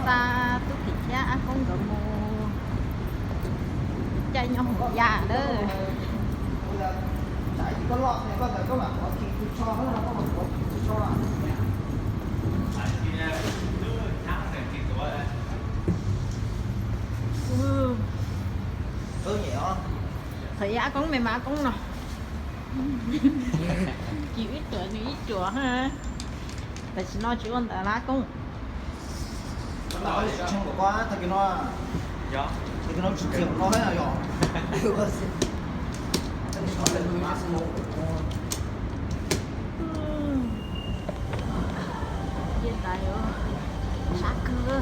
ta tôi thịt giá không có mua chai nhau một già đó có lọ này có thể có bảo có thịt cho nó có một có thịt cho nhỉ không? thấy giá con mày má con nào chịu ít chữa ha tại sao nó chịu ăn tại lá con nó trong của quá thật cái nó dạ thì nó trực tiếp nó hết là nhỏ hiện tại ở sát cơ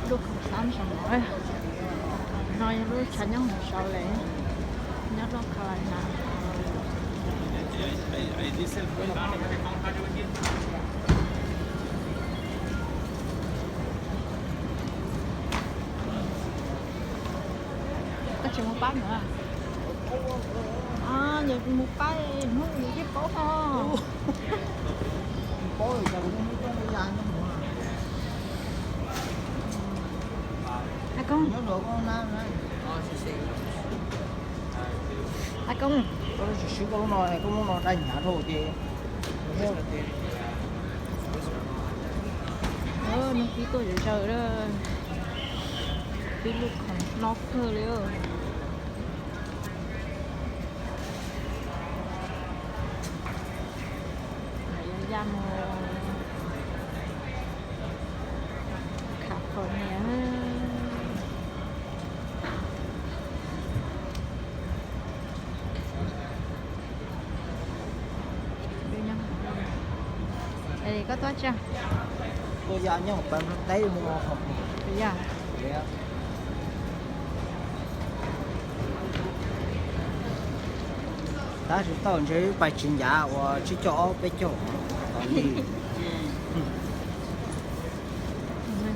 lúc không sáng xong rồi nói lúc sáng nhớ một sau lễ nhớ lúc khai là có chuyện một bát nữa à giờ một bát không được cái bố không bố rồi giờ cũng không có ra nữa con nhớ được con nam này con có chỉ xíu con nó này con nó đánh nhá thôi thì heo là thì nó ký tôi để chờ đó cái lúc còn nó cơ liệu ra một khắp phần này đây có toát chưa? tôi ra nhá một bên đấy mua không bây giờ ta chỉ tao chỉ bài chuyển giá và chỉ cho bé chỗ mình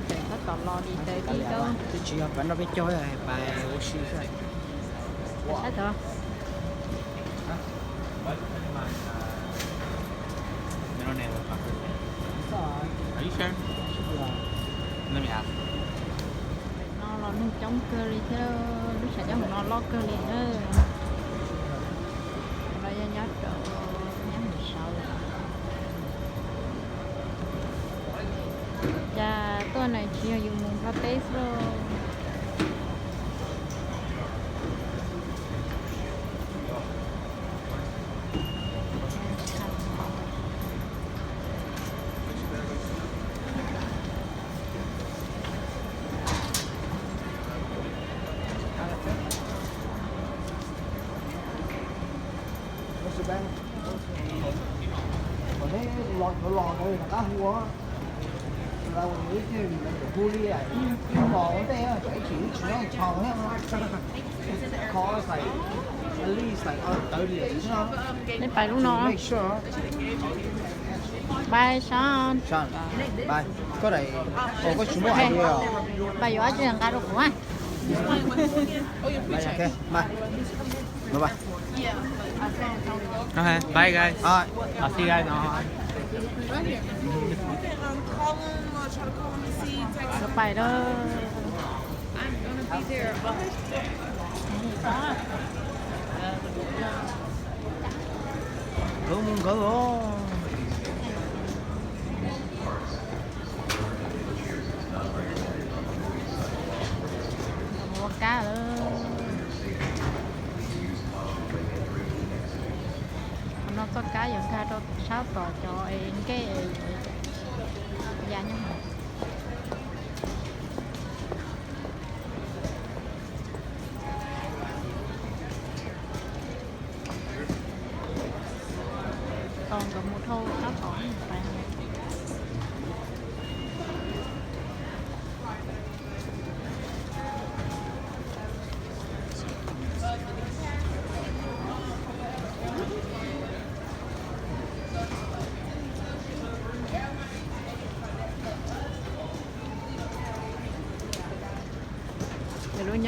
phải có tỏ lò đi tới đi đâu tôi chỉ học nó bé chỗ này bài oxy rồi hết rồi Are you sure? Let me ask. nó lo nung chống cơ đi theo lúc sẽ cho nó lo cơ đi nữa bây giờ nhớ chỗ nhớ một sau và tôi này chỉ dùng một latte thôi còn đấy lò đây là cá hua là cái gì là hua đi à lò ở đây phải chỉ nó tròn hết khó xài ly xài tới liền nó đến phải lúc nào bye son Sean bye có đây có chúng nó ai rồi bye giỏi chứ thằng cá đâu cũng ai bye ok bye bye bye Okay, bye guys. Alright. I'll see you guys on. Call them, try to call them and see, text them. phải đó I'm gonna be there. Go go. mua cá nữa nó có cá dùng tha cho sáu tòa cho em cái giá nhá còn có một thô sáu tòa phải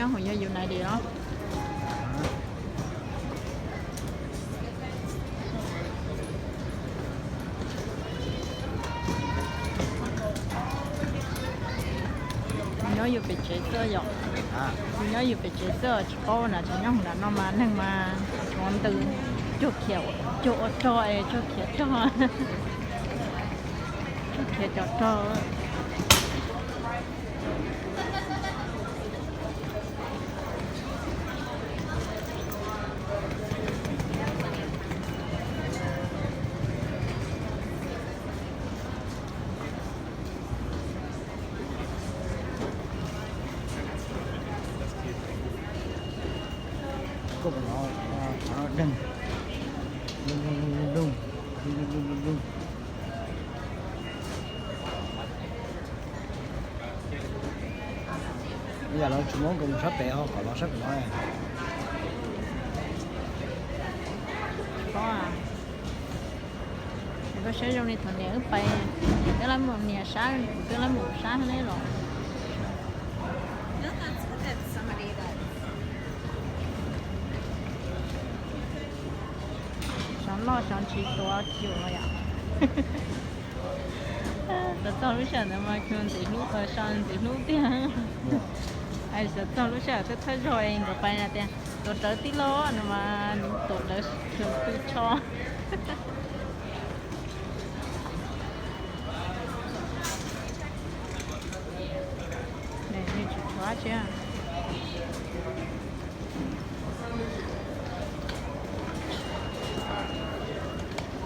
nhau hồi giờ này đi đó nhớ yêu bị chế sơ rồi nhớ yêu bị chế sơ chỉ có là cho nhau là nó mà nên mà chọn từ chỗ kiểu chỗ trọi chỗ kiểu trọi chỗ kiểu chỗ trọi có một nó đừng đừng bây giờ nó chỉ muốn cùng sắp tệ không còn nó sắp nói có à có sử dụng đi thằng này ướp bay cái là một nhà sáng cái là một sáng đấy rồi sáng lo sáng chỉ toa kiểu rồi àแต่ตอนรู้จักเนี่ยมาคือติดลูกsángติดลูกเตี้ยไอ้แต่ตอนรู้จักถ้าจอยเองก็ไปนะเตี้ยตัวเต๋อติโลนะมาตัวเต๋อคือคือชอเนี่ยนี่จุดช้าเชียว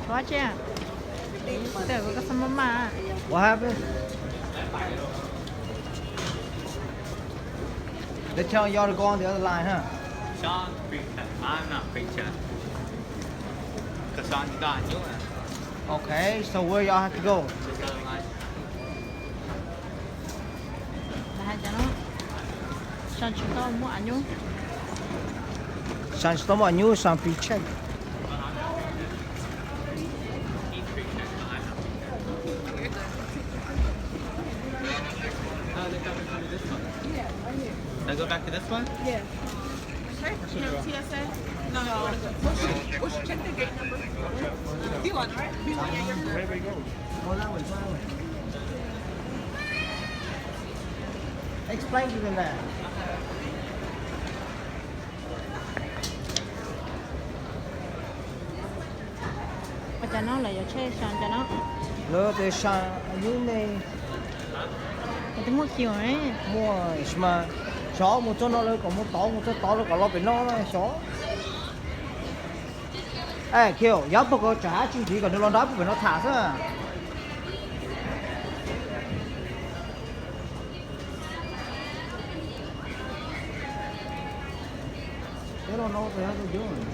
ช้าเชียวเดี๋ยวก็สมมา What happened? They tell y'all to go on the other line, huh? Sean preacher. I'm not preacher. Cause Sean got you. Okay, so where y'all have to go? Just the other line. là hai cho nó sao chúng tôi mua ảnh nhung San Stomo New San Piche. Let's go back to this one? Yeah. TSA? No. What's check the gate number? B1, right? B1, yeah, you're good. Explain to them that. cho nó là giờ chơi sang cho nó Lỡ để San New này tôi mua kiểu ấy mua mà chó một chỗ nó lấy còn một chỗ to nó còn lo bên nó chó. Ê kiểu giáo bộ có trả chi phí còn nó lo đáp bên nó thả ra. They don't know what the hell they're doing.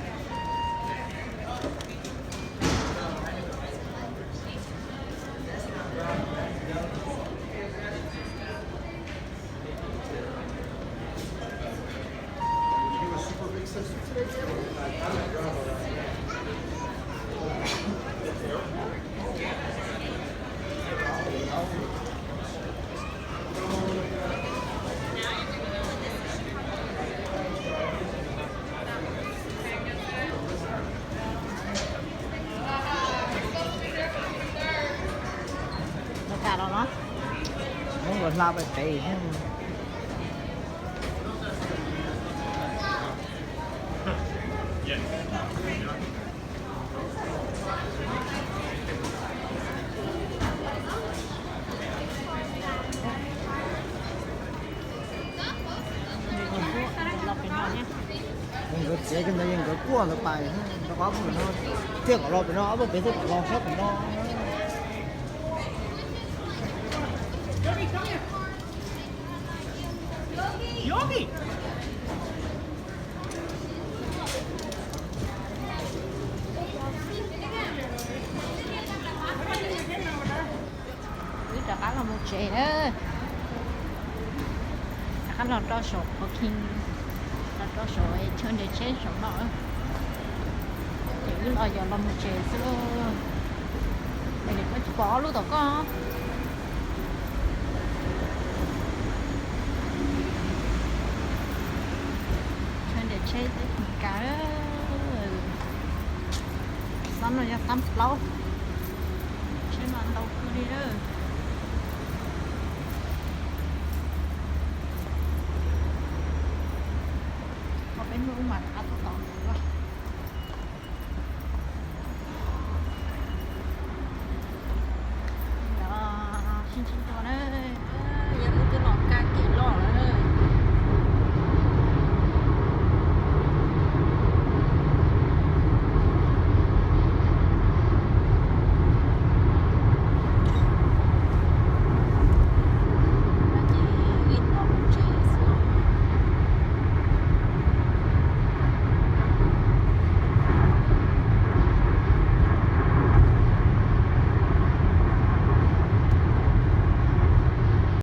nó cả đó nó Muốn gọi la về tệ chứ. lọc cái nhỏ nhé Nhưng cái chế cái này những cái cua nó bài nó có một nó tiếc ở lo bên nó ở bên cái lo sót bên nó. Yogi! biết là bán là một trẻ đó các là cho sổ có kinh là cho sổ ấy chơi để chết sổ đó thì là giờ là một trẻ xưa mày để có bỏ luôn tao có chơi cá xong rồi ra tắm lâu chơi mà đâu cứ đi đó có bên mũi mặt ăn tao